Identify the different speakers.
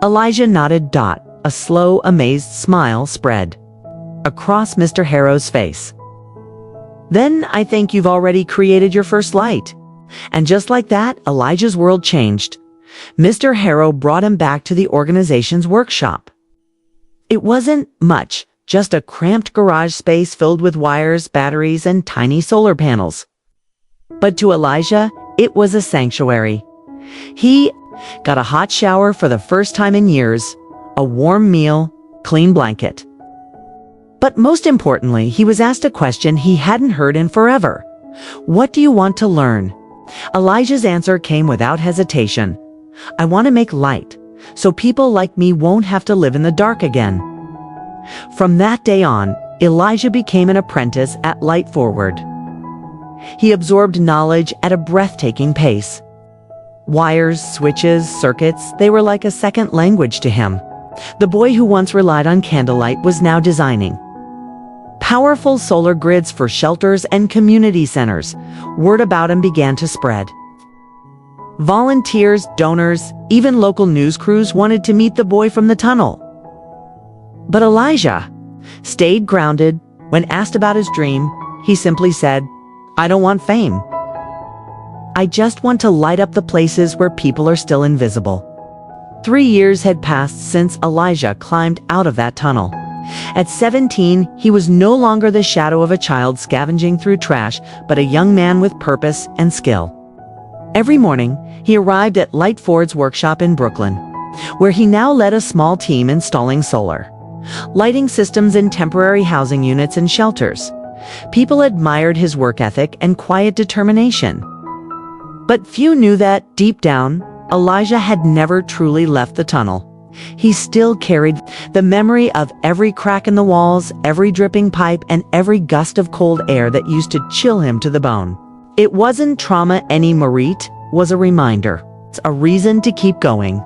Speaker 1: Elijah nodded. A slow, amazed smile spread across Mr. Harrow's face. "Then I think you've already created your first light." And just like that, Elijah's world changed. Mr. Harrow brought him back to the organization's workshop. It wasn't much, just a cramped garage space filled with wires, batteries, and tiny solar panels. But to Elijah, it was a sanctuary. He got a hot shower for the first time in years, a warm meal, clean blanket. But most importantly, he was asked a question he hadn't heard in forever. "What do you want to learn?" Elijah's answer came without hesitation. "I want to make light, so people like me won't have to live in the dark again." From that day on, Elijah became an apprentice at Light Forward. He absorbed knowledge at a breathtaking pace. Wires, switches, circuits, they were like a second language to him. The boy who once relied on candlelight was now designing powerful solar grids for shelters and community centers. Word about him began to spread. Volunteers, donors, even local news crews wanted to meet the boy from the tunnel. But Elijah stayed grounded. When asked about his dream, he simply said, "I don't want fame. I just want to light up the places where people are still invisible." 3 years had passed since Elijah climbed out of that tunnel. At 17, he was no longer the shadow of a child scavenging through trash, but a young man with purpose and skill. Every morning, he arrived at Light Forward's workshop in Brooklyn, where he now led a small team installing solar lighting systems in temporary housing units and shelters. People admired his work ethic and quiet determination. But few knew that, deep down, Elijah had never truly left the tunnel. He still carried the memory of every crack in the walls, every dripping pipe, and every gust of cold air that used to chill him to the bone. It wasn't trauma anymore, it was a reminder. It's a reason to keep going.